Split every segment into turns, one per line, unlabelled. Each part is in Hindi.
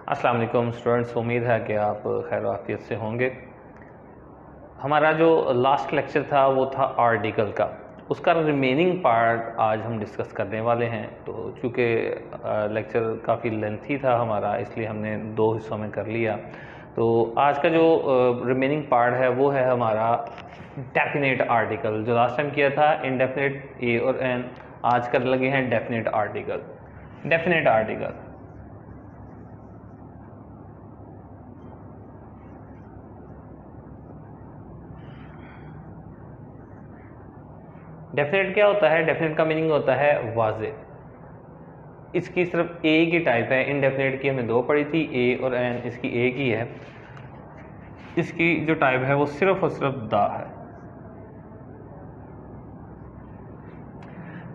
अस्सलाम वालेकुम स्टूडेंट्स, उम्मीद है कि आप खैर आफियत से होंगे। हमारा जो लास्ट लेक्चर था वो था आर्टिकल का, उसका रिमेनिंग पार्ट आज हम डिस्कस करने वाले हैं। तो चूँकि लेक्चर काफ़ी लेंथी था हमारा, इसलिए हमने दो हिस्सों में कर लिया। तो आज का जो रिमेनिंग पार्ट है वो है हमारा डेफिनेट आर्टिकल। जो लास्ट टाइम किया था इनडेफिनेट ए और एन, आज कर लगे हैं definite article. Definite article definite क्या होता है? डेफिनेट का मीनिंग होता है वाज़े। इसकी सिर्फ ए की टाइप है। इनडेफिनेट की हमें दो पड़ी थी, ए और एन, इसकी ए की है। इसकी जो टाइप है वो सिर्फ और सिर्फ द है।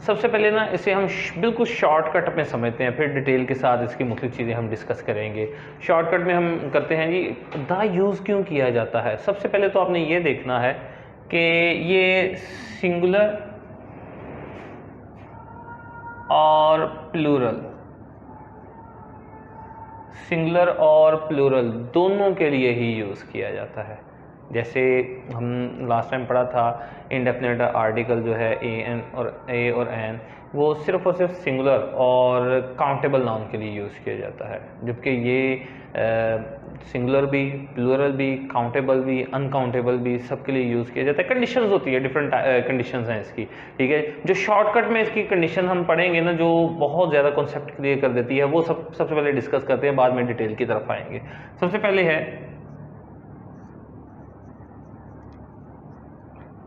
सबसे पहले ना इसे हम बिल्कुल शॉर्टकट में समझते हैं, फिर डिटेल के साथ इसकी मुख्तलिफ चीज़ें हम डिस्कस करेंगे। शॉर्टकट में हम करते हैं जी, द यूज़ क्यों किया जाता है। सबसे पहले तो आपने ये देखना है कि ये सिंगुलर और प्लूरल, सिंगुलर और प्लूरल दोनों के लिए ही यूज़ किया जाता है। जैसे हम लास्ट टाइम पढ़ा था, इनडेफिनेट आर्टिकल जो है ए और एन, वो सिर्फ और सिर्फ सिंगुलर और काउंटेबल नाउन के लिए यूज़ किया जाता है, जबकि ये सिंगुलर भी, प्लूरल भी, काउंटेबल भी, अनकाउंटेबल भी, सबके लिए यूज़ किया जाता है। कंडीशंस होती है, डिफरेंट कंडीशंस हैं इसकी, ठीक है। जो शॉर्टकट में इसकी कंडीशन हम पढ़ेंगे ना, जो बहुत ज़्यादा कॉन्सेप्ट क्लियर कर देती है, वो सबसे पहले डिस्कस करते हैं, बाद में डिटेल की तरफ आएंगे। सबसे पहले है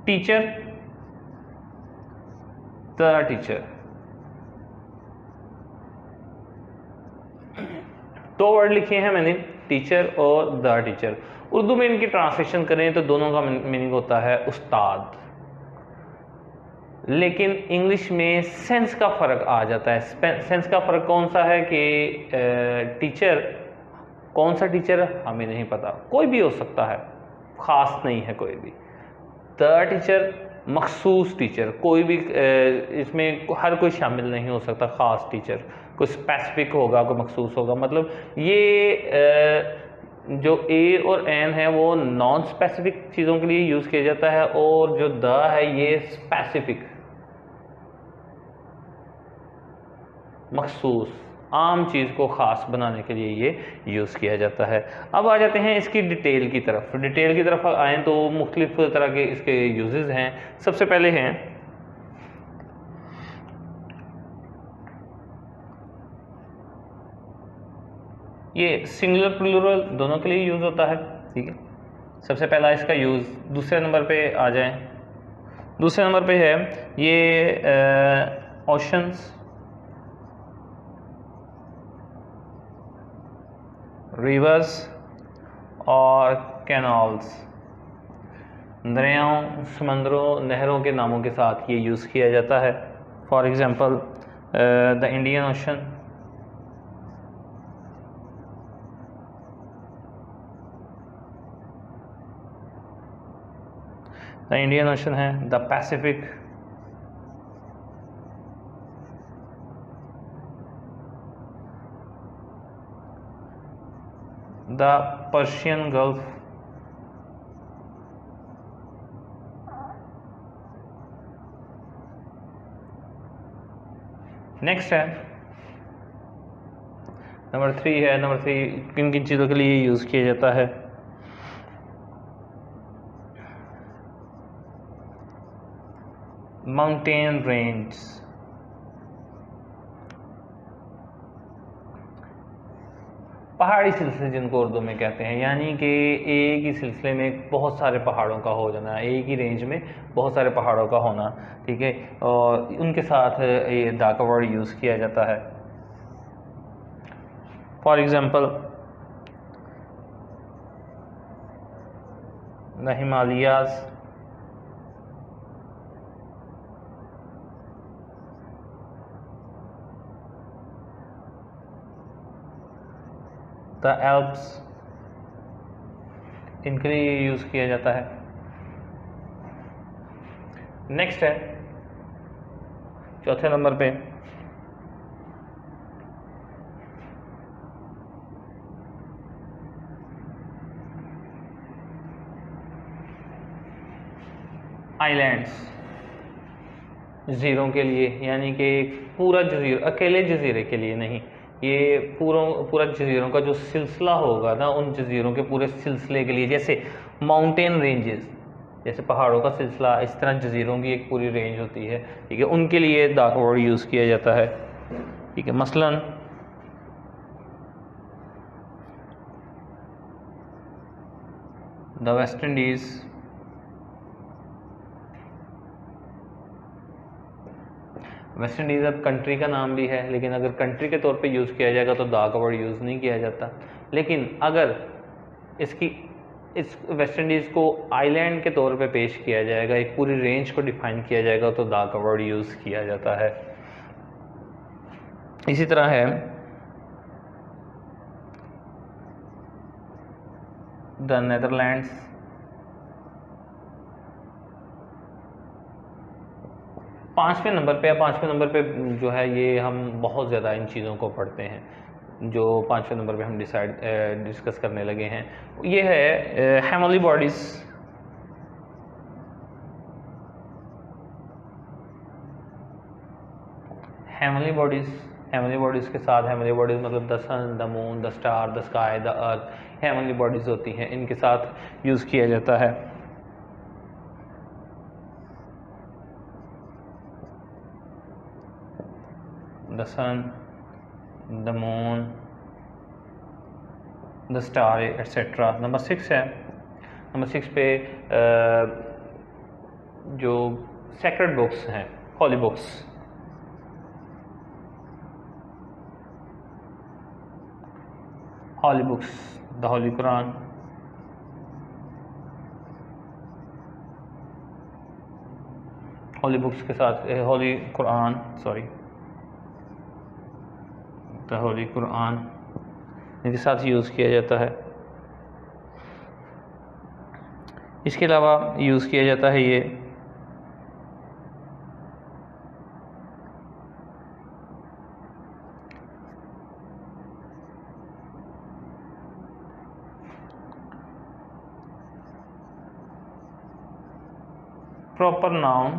टीचर, द टीचर। दो वर्ड लिखे हैं मैंने, टीचर और द टीचर। उर्दू में इनकी ट्रांसलेशन करें तो दोनों का मीनिंग होता है उस्ताद, लेकिन इंग्लिश में सेंस का फ़र्क आ जाता है। सेंस का फ़र्क कौन सा है कि टीचर, कौन सा टीचर हमें नहीं पता, कोई भी हो सकता है, ख़ास नहीं है कोई भी। द टीचर मखसूस टीचर, कोई भी इसमें हर कोई शामिल नहीं हो सकता। ख़ास टीचर, कोई स्पेसिफिक होगा, कोई मखसूस होगा। मतलब ये जो ए और एन है वो नॉन स्पेसिफिक चीज़ों के लिए यूज़ किया जाता है, और जो द है ये स्पेसिफिक, मखसूस, आम चीज़ को ख़ास बनाने के लिए ये यूज़ किया जाता है। अब आ जाते हैं इसकी डिटेल की तरफ। डिटेल की तरफ आएँ तो मुख्तलिफ तरह के इसके यूजेस हैं। सबसे पहले हैं ये सिंगुलर प्लूरल दोनों के लिए यूज़ होता है, ठीक है। सबसे पहला इसका यूज़। दूसरे नंबर पे आ जाएं, दूसरे नंबर पे है ये ओशंस, रिवर्स और कैनाल्स, दरियाओं, समंदरों, नहरों के नामों के साथ ये यूज़ किया जाता है। For example the Indian Ocean, the Indian Ocean है, the Pacific, the Persian Gulf, next है नंबर 3 है। नंबर 3 किन किन चीज़ों के लिए यूज़ किया जाता है? माउंटेन रेंज, पहाड़ी सिलसिले जिनको उर्दू में कहते हैं, यानी कि एक ही सिलसिले में बहुत सारे पहाड़ों का हो जाना, एक ही रेंज में बहुत सारे पहाड़ों का होना, ठीक है। और उनके साथ ये दा का वर्ड यूज़ किया जाता है। For example the Himalayas, the Alps, इनके लिए यूज़ किया जाता है। नेक्स्ट है चौथे नंबर पे आइलैंड्स, जजीरों के लिए, यानी कि पूरा जजीरा, अकेले जजीरे के लिए नहीं, ये पूरा जजीरों का जो सिलसिला होगा ना, उन जजीरों के पूरे सिलसिले के लिए, जैसे माउंटेन रेंजेस, जैसे पहाड़ों का सिलसिला, इस तरह जजीरों की एक पूरी रेंज होती है, ठीक है, उनके लिए द का वर्ड यूज़ किया जाता है, ठीक है। मसलन the West Indies, West Indies अब कंट्री का नाम भी है, लेकिन अगर कंट्री के तौर पे यूज़ किया जाएगा तो द का वर्ड यूज़ नहीं किया जाता। लेकिन अगर इस वेस्ट इंडीज़ को आइलैंड के तौर पे पेश किया जाएगा, एक पूरी रेंज को डिफाइन किया जाएगा, तो द का वर्ड यूज़ किया जाता है। इसी तरह है द नेदरलैंड्स, पाँचवें नंबर पे जो है, ये हम बहुत ज़्यादा इन चीज़ों को पढ़ते हैं, जो पाँचवें नंबर पे हम डिस्कस करने लगे हैं, ये है हेमली बॉडीज़। हेमली बॉडीज़ के साथ, हेमली बॉडीज़ मतलब the sun, the moon, the star, the sky, the earth, heavenly bodies होती हैं, इनके साथ यूज़ किया जाता है। The sun, the moon, the star, etcetera. Number 6 है, नंबर 6 पे जो सेक्रेड बुक्स हैं, holy books, the holy Quran, holy books के साथ holy Quran, the holy Quran, इनके साथ यूज़ किया जाता है। इसके अलावा यूज़ किया जाता है ये proper noun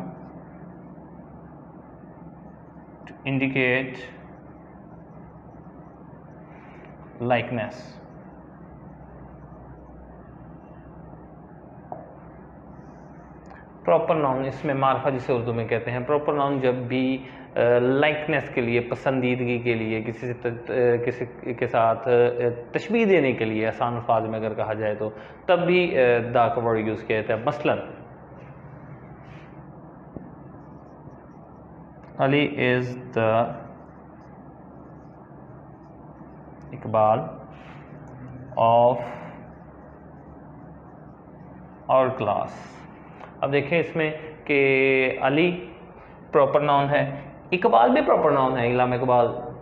to indicate likeness। Proper noun, इसमें मार्फा जिसे उर्दू में कहते हैं, प्रॉपर नाउन जब भी लाइकनेस के लिए, पसंदीदगी के लिए, किसी के साथ तशबीह देने के लिए, आसान अल्फाज में अगर कहा जाए तो, तब भी द का वर्ड यूज़ किया जाता है। मसलन Ali is the Iqbal of our class. अब देखें इसमें कि अली प्रॉपर नाउन है, इकबाल भी प्रॉपर नाउन है। इल्लामा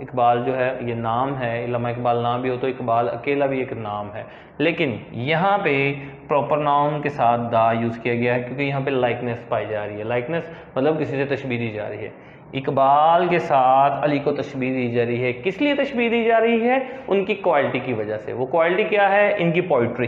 इकबाल जो है ये नाम है, इल्लामा इकबाल नाम भी हो तो इकबाल अकेला भी एक नाम है, लेकिन यहाँ पे प्रॉपर नाउन के साथ दा यूज़ किया गया है क्योंकि यहाँ पे लाइकनेस पाई जा रही है। लाइकनेस मतलब किसी से तशबीह दी जा रही है। इकबाल के साथ अली को तशबीह दी जा रही है। किस लिए तशबीह दी जा रही है? उनकी क्वालिटी की वजह से। वो क्वालिटी क्या है? इनकी पोइट्री।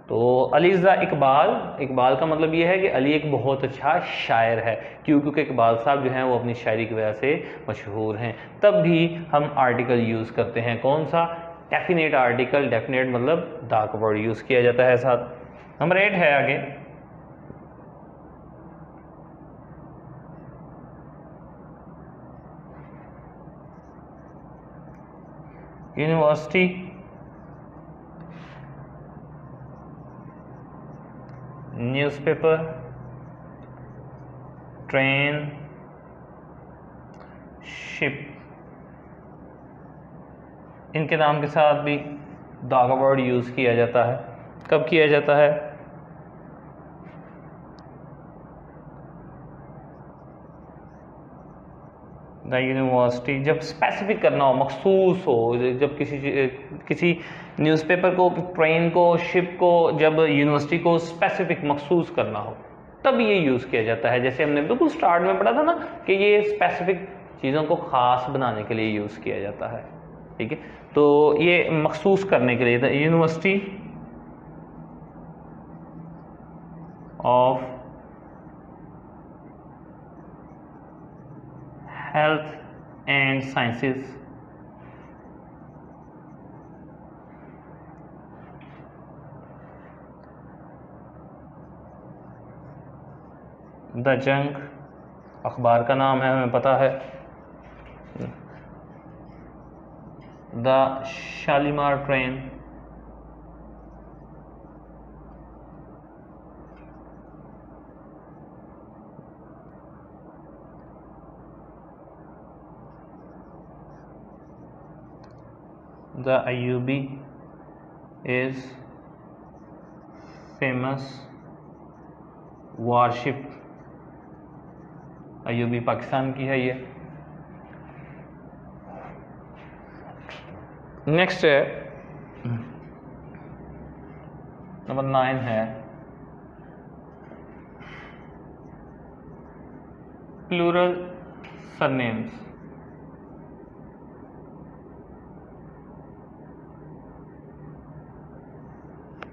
तो अली इज़ द इकबाल, इकबाल का मतलब ये है कि अली एक बहुत अच्छा शायर है। क्योंकि इकबाल साहब जो हैं वो अपनी शायरी की वजह से मशहूर हैं। तब भी हम आर्टिकल यूज़ करते हैं, कौन सा? Definite article. डेफिनेट मतलब द का वर्ड यूज़ किया जाता है साथ। नंबर 8 है आगे, यूनिवर्सिटी, न्यूज़पेपर, ट्रेन, शिप, इनके नाम के साथ भी द का वर्ड यूज़ किया जाता है। कब किया जाता है? द यूनिवर्सिटी, जब स्पेसिफिक करना हो, मखसूस हो, जब किसी न्यूज़पेपर को, ट्रेन को, शिप को, जब यूनिवर्सिटी को स्पेसिफिक मखसूस करना हो तब ये यूज़ किया जाता है। जैसे हमने बिल्कुल स्टार्ट में पढ़ा था ना कि ये स्पेसिफिक चीज़ों को ख़ास बनाने के लिए यूज़ किया जाता है। ठीक है, तो ये मखसूस करने के लिए the university of health and sciences, the Jang अखबार का नाम है, हमें पता है, the Shalimar train, the Ayubi is famous warship, Ayubi Pakistan की है ये। नेक्स्ट है नंबर 9 है plural surnames,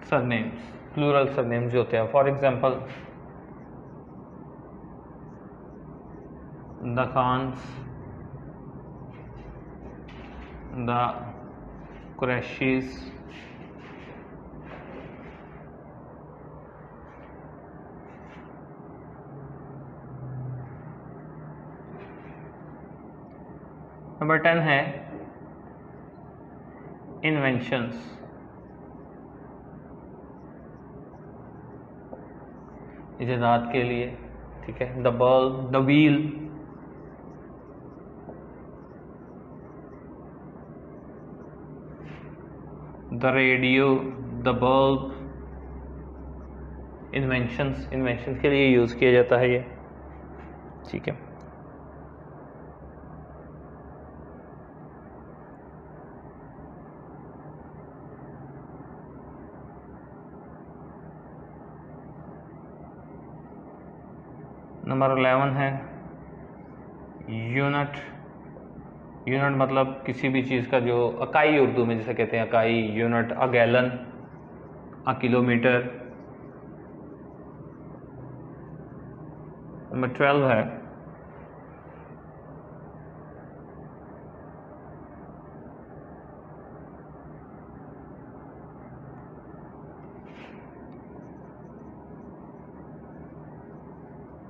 surnames plural surnames जो होते हैं, for example the Khans, the Qureshis, number 10 है इन्वेंशंस, इजादात के लिए, ठीक है, the bulb, the wheel, the radio, the bulb, inventions के लिए यूज़ किया जाता है ये, ठीक है। नंबर 11 है यूनिट, यूनिट मतलब किसी भी चीज़ का जो इकाई, उर्दू में जैसे कहते हैं इकाई, यूनिट, अ गैलन, अ किलोमीटर। नंबर 12 है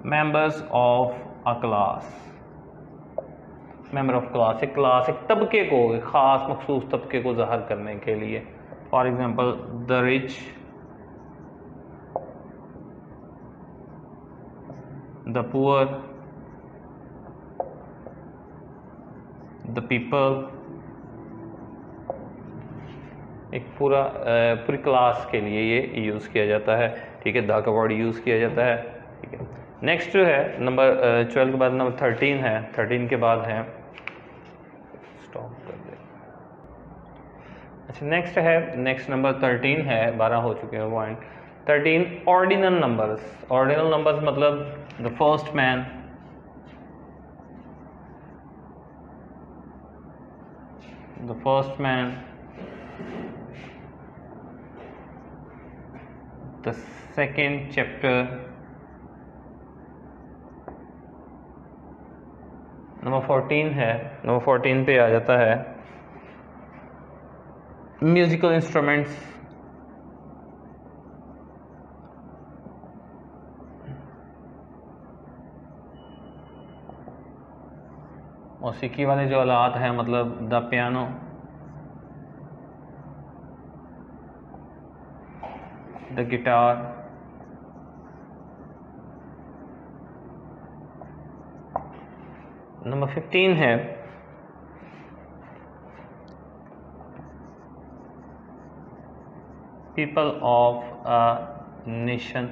members of a class, member of class, एक क्लास, एक तबके को, एक ख़ास मखसूस तबके को ज़ाहिर करने के लिए, for example the rich, the poor, the people, एक पूरी क्लास के लिए ये यूज़ किया जाता है, ठीक है, द का वर्ड यूज़ किया जाता है, ठीक है। नेक्स्ट जो है नंबर 12 के बाद नंबर 13 है, 13 के बाद है, स्टॉप कर दे, अच्छा नेक्स्ट है, नेक्स्ट नंबर 13 है, 12 हो चुके हैं point. 13 ordinal numbers, ordinal numbers मतलब the first man, the first man, the second chapter. Number 14 है, नंबर 14 पे आ जाता है म्यूजिकल इंस्ट्रूमेंट्स, मौसीकी वाले जो आलात हैं मतलब the piano, the guitar, number 15 है पीपल ऑफ अ नेशन,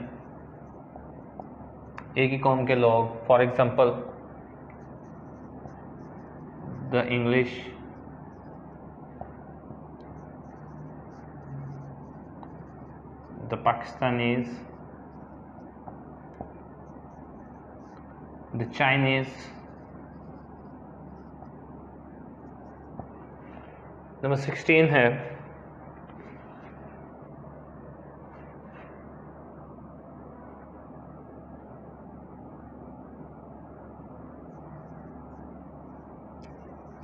एक ही कौम के लोग, for example the English, the Pakistanis, the Chinese. Number 16 है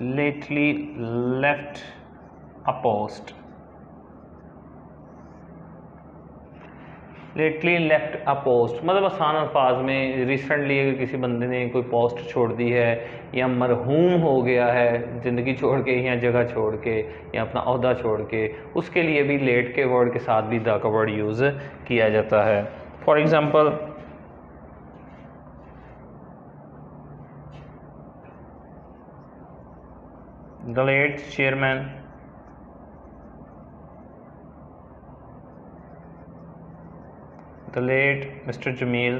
lately left a post, lately left a post मतलब आसान अल्फाज में रिसेंटली अगर किसी बंदे ने कोई पोस्ट छोड़ दी है या मरहूम हो गया है ज़िंदगी छोड़ के या जगह छोड़ के या अपना ओहदा छोड़ के, उसके लिए भी लेट के वर्ड के साथ भी द का वर्ड यूज़ किया जाता है। For example the late chairman, the late Mr. Jamil,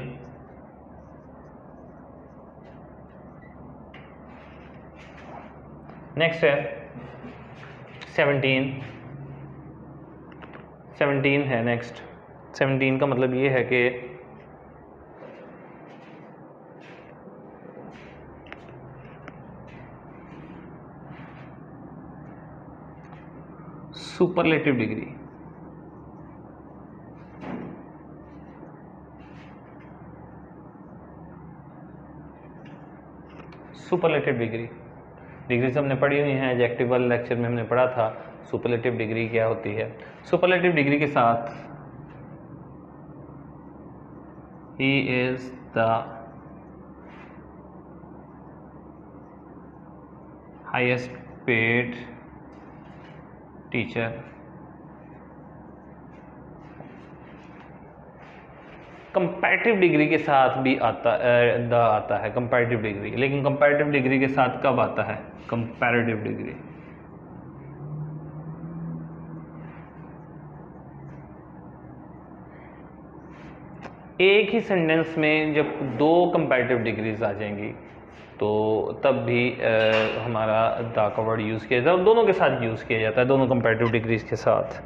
next है 17 है नेक्स्ट। 17 का मतलब ये है कि superlative degree, superlative degree degrees हमने पढ़ी हुई हैं, एडजेक्टिव वाले लेक्चर में हमने पढ़ा था सुपरलेटिव डिग्री क्या होती है। सुपरलेटिव डिग्री के साथ he is the highest paid teacher, comparative degree के साथ भी आता है कंपैरेटिव डिग्री, लेकिन कंपैरेटिव डिग्री के साथ कब आता है कंपैरेटिव डिग्री, एक ही सेंटेंस में जब दो कंपैरेटिव डिग्रीज आ जाएंगी तो तब भी हमारा द का वर्ड यूज़ किया जाता है, दोनों के साथ यूज़ किया जाता है, दोनों कंपैरेटिव डिग्रीज के साथ।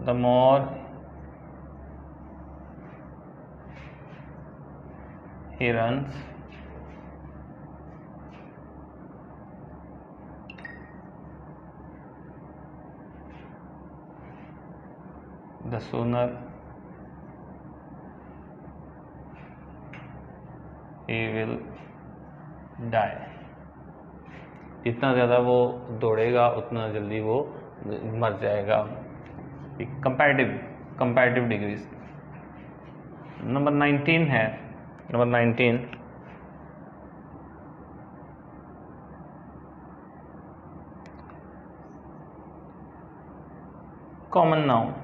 The more he runs, the sooner he will die। जितना ज़्यादा वो दौड़ेगा उतना जल्दी वो मर जाएगा। कंपैरेटिव डिग्रीज नंबर 19 है, number 19 common noun,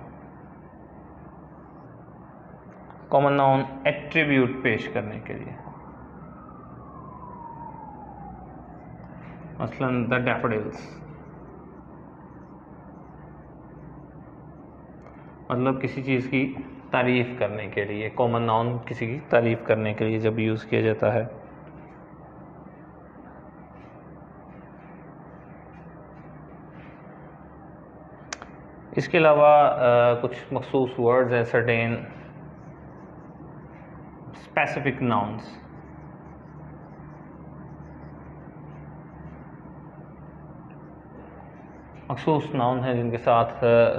common noun attribute पेश करने के लिए, मसलन द डैफोडिल्स, मतलब किसी चीज़ की तारीफ़ करने के लिए, कॉमन नाउन किसी की तारीफ़ करने के लिए जब यूज़ किया जाता है। इसके अलावा कुछ मखसूस वर्ड्स हैं, सर्टेन स्पेसिफिक नाउन्स, मखसूस नाउन है जिनके साथ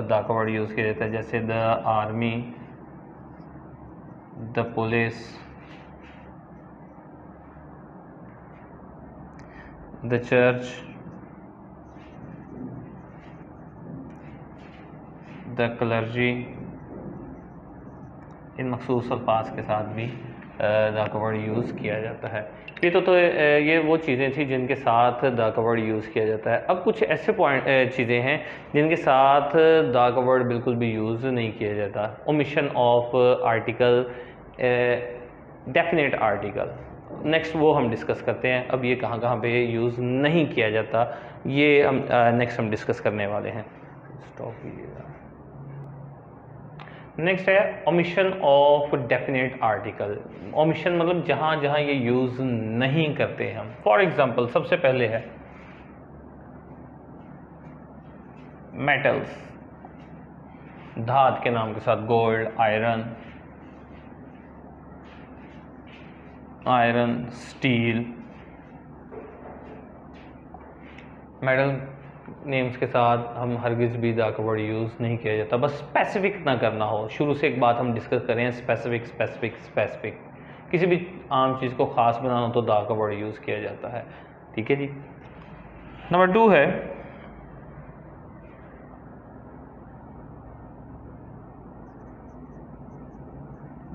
द का वर्ड यूज़ किया जाता है, जैसे the army, the police, the church, the clergy. इन मखसूस अल्फाज के साथ भी द का वर्ड यूज़ किया जाता है। ये तो ये वो चीज़ें थी जिनके साथ द का वर्ड यूज़ किया जाता है। अब कुछ ऐसे चीज़ें हैं जिनके साथ द का वर्ड बिल्कुल भी यूज़ नहीं किया जाता। Omission of article, definite article, next वो हम डिस्कस करते हैं। अब ये कहाँ कहाँ पे यूज़ नहीं किया जाता ये हम नेक्स्ट हम डिस्कस करने वाले हैं। स्टॉप कीजिएगा। नेक्स्ट है omission of definite article. Omission मतलब जहाँ जहाँ ये यूज़ नहीं करते हम। फॉर एग्जांपल सबसे पहले है मेटल्स, धात के नाम के साथ gold, iron, iron, steel. Metal names के साथ हम हरगिज़ भी द का वर्ड यूज़ नहीं किया जाता, बस स्पेसिफिक ना करना हो। शुरू से एक बात हम डिस्कस करें, स्पेसिफिक स्पेसिफिक स्पेसिफिक, किसी भी आम चीज़ को ख़ास बनाना हो तो द का वर्ड यूज़ किया जाता है। ठीक है जी। नंबर 2 है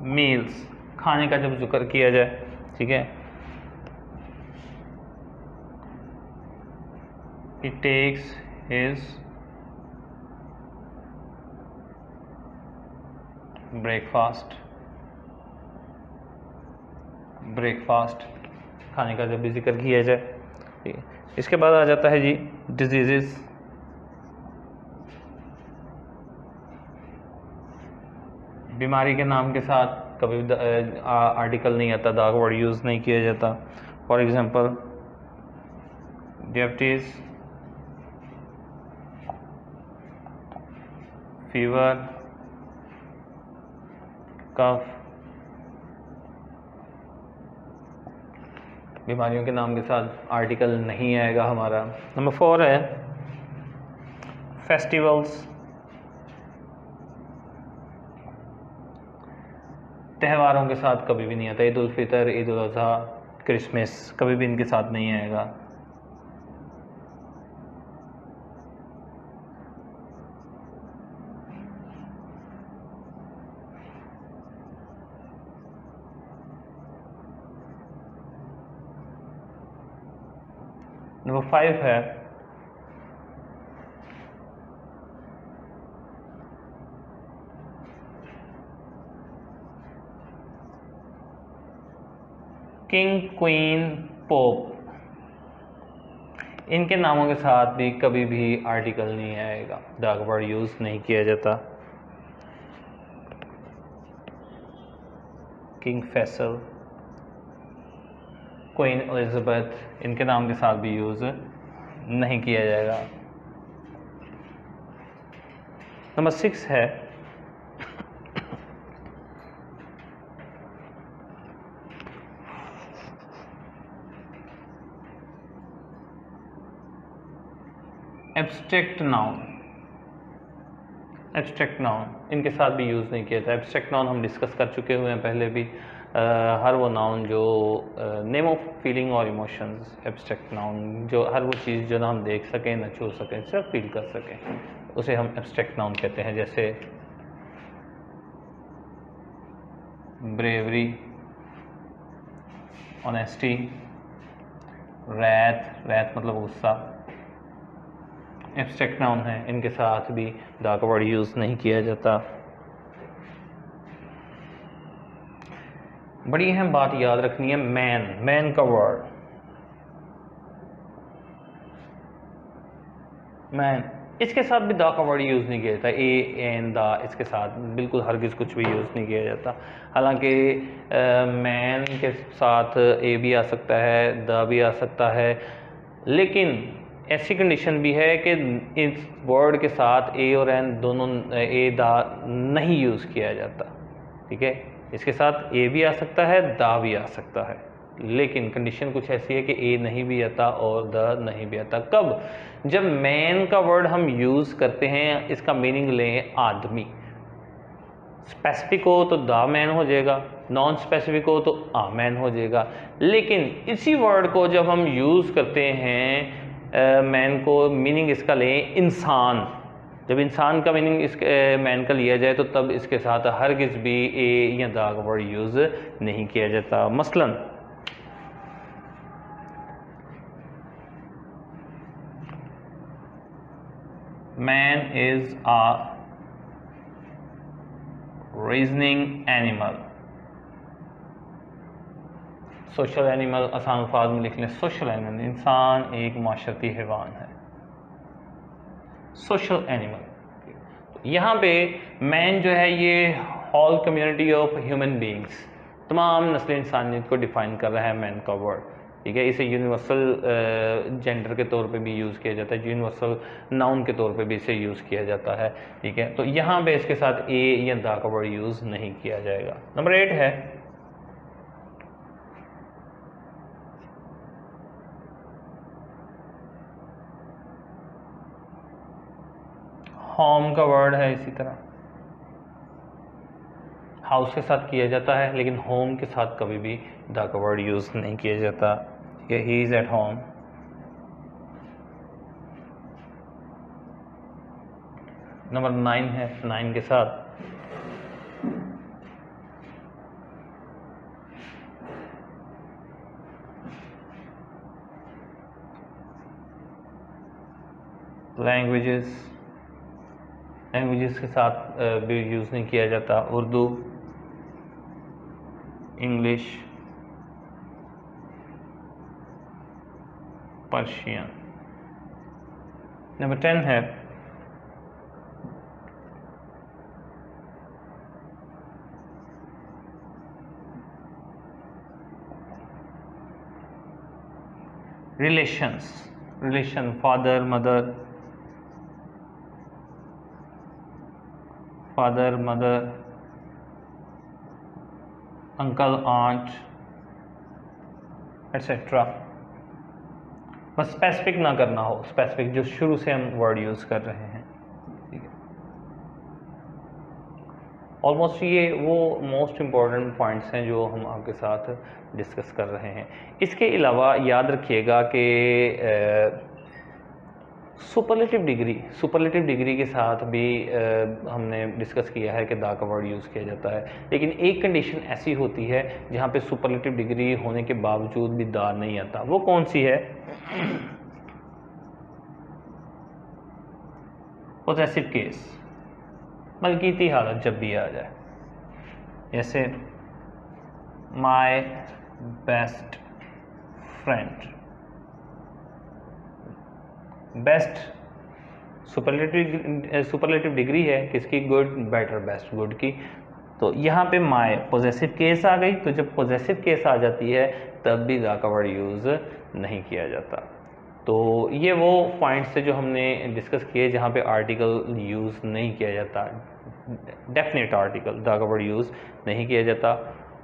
मील्स, खाने का जब जिक्र किया जाए, ठीक है, he takes his breakfast, breakfast खाने का जब भी जिक्र किया जाए, ठीक है। इसके बाद आ जाता है जी डिजीजेस, बीमारी के नाम के साथ कभी भी आर्टिकल नहीं आता, द वर्ड यूज़ नहीं किया जाता। फॉर एग्जांपल डायबिटीज, फीवर, कफ, बीमारियों के नाम के साथ आर्टिकल नहीं आएगा हमारा। नंबर 4 है फेस्टिवल्स, त्योहारों के साथ कभी भी नहीं आता। ईद उल फितर, ईद उल अज़हा, क्रिसमस कभी भी इनके साथ नहीं आएगा। नंबर 5 है किंग, क्वीन, पोप, इनके नामों के साथ भी कभी भी आर्टिकल नहीं आएगा, द वर्ड यूज़ नहीं किया जाता। किंग फैसल, क्वीन एलिजाबेथ, इनके नाम के साथ भी यूज़ नहीं किया जाएगा। नंबर 6 है एब्स्ट्रैक्ट नाउन, एब्स्ट्रैक्ट नाउन इनके साथ भी यूज़ नहीं किया था। एब्स्ट्रैक्ट नाउन हम डिस्कस कर चुके हुए हैं पहले भी। हर वो नाउन जो नेम ऑफ फीलिंग और इमोशंस, एब्स्ट्रैक्ट नाउन जो हर वो चीज़ जो ना हम देख सकें, ना छू सकें, सिर्फ फील कर सकें, उसे हम एब्स्ट्रैक्ट नाउन कहते हैं। जैसे ब्रेवरी, ऑनेस्टी, रैथ, रैथ मतलब गुस्सा, एब्स्ट्रैक्ट नाउन है, इनके साथ भी द का वर्ड यूज़ नहीं किया जाता। बड़ी अहम बात याद रखनी है, मैन, मैन का वर्ड, मैन, इसके साथ भी द का वर्ड यूज़ नहीं किया जाता। ए एन द, इसके साथ बिल्कुल हरगिज़ कुछ भी यूज़ नहीं किया जाता। हालांकि मैन के साथ ए भी आ सकता है, द भी आ सकता है, लेकिन ऐसी कंडीशन भी है कि इस वर्ड के साथ ए और एन दोनों, ए द नहीं यूज़ किया जाता। ठीक है, इसके साथ ए भी आ सकता है, द भी आ सकता है, लेकिन कंडीशन कुछ ऐसी है कि ए नहीं भी आता और द नहीं भी आता। कब? जब मैन का वर्ड हम यूज़ करते हैं, इसका मीनिंग लें आदमी, स्पेसिफिक हो तो द मैन हो जाएगा, नॉन स्पेसिफिक हो तो आ मैन हो जाएगा। लेकिन इसी वर्ड को जब हम यूज़ करते हैं मैन को, मीनिंग इसका लें इंसान, जब इंसान का मीनिंग इस मैन का लिया जाए तो तब इसके साथ हरगिज़ भी ए या द का वर्ड यूज़ नहीं किया जाता। मसलन man is a reasoning animal, social animal आसान अल्फाज में लिख लें, सोशल एनिमल, इंसान एक माशरती हैवान है, सोशल एनिमल। यहाँ पे मैन जो है ये whole community of human beings, तमाम नस्ल इंसानियत को डिफाइन कर रहा है मैन का वर्ड। ठीक है, इसे यूनिवर्सल जेंडर के तौर पे भी यूज़ किया जाता है, यूनिवर्सल नाउन के तौर पे भी इसे यूज़ किया जाता है। ठीक है, तो यहाँ पे इसके साथ ए या द का वर्ड यूज़ नहीं किया जाएगा। नंबर 8 है होम का वर्ड है इसी तरह, हाउस के साथ किया जाता है लेकिन होम के साथ कभी भी द का वर्ड यूज़ नहीं किया जाता। ये he is at home. Number 9 है, 9 के साथ लैंग्वेजेस, लैंग्वेजेस के साथ भी यूज़ नहीं किया जाता। Urdu, English, Persian. नंबर 10 है relations, relation, father mother, father mother, uncle aunt etcetera. बस स्पेसिफिक ना करना हो, स्पेसिफिक जो शुरू से हम वर्ड यूज़ कर रहे हैं, ठीक है। ऑलमोस्ट ये वो मोस्ट इम्पॉर्टेंट पॉइंट्स हैं जो हम आपके साथ डिस्कस कर रहे हैं। इसके अलावा याद रखिएगा कि सुपरलेटिव डिग्री के साथ भी हमने डिस्कस किया है कि दा का वर्ड यूज़ किया जाता है, लेकिन एक कंडीशन ऐसी होती है जहाँ पे सुपरलेटिव डिग्री होने के बावजूद भी दा नहीं आता। वो कौन सी है? पोजेसिव केस, मलकीती हालत जब भी आ जाए, जैसे my best friend. Best superlative degree है किसकी? गुड, बेटर, बेस्ट, गुड की। तो यहाँ पे माय पॉजेसिव केस आ गई, तो जब पॉजेसिव केस आ जाती है तब भी दा का वर्ड यूज़ नहीं किया जाता। तो ये वो पॉइंट्स थे जो हमने डिस्कस किए जहाँ पे आर्टिकल यूज़ नहीं किया जाता, डेफिनेट आर्टिकल दा का वर्ड यूज़ नहीं किया जाता।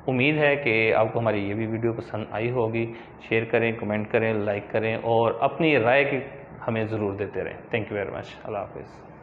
उम्मीद है कि आपको हमारी ये भी वीडियो पसंद आई होगी। शेयर करें, कमेंट करें, लाइक करें और अपनी राय की हमें ज़रूर देते रहें। Thank you very much. Allah हाफिज़।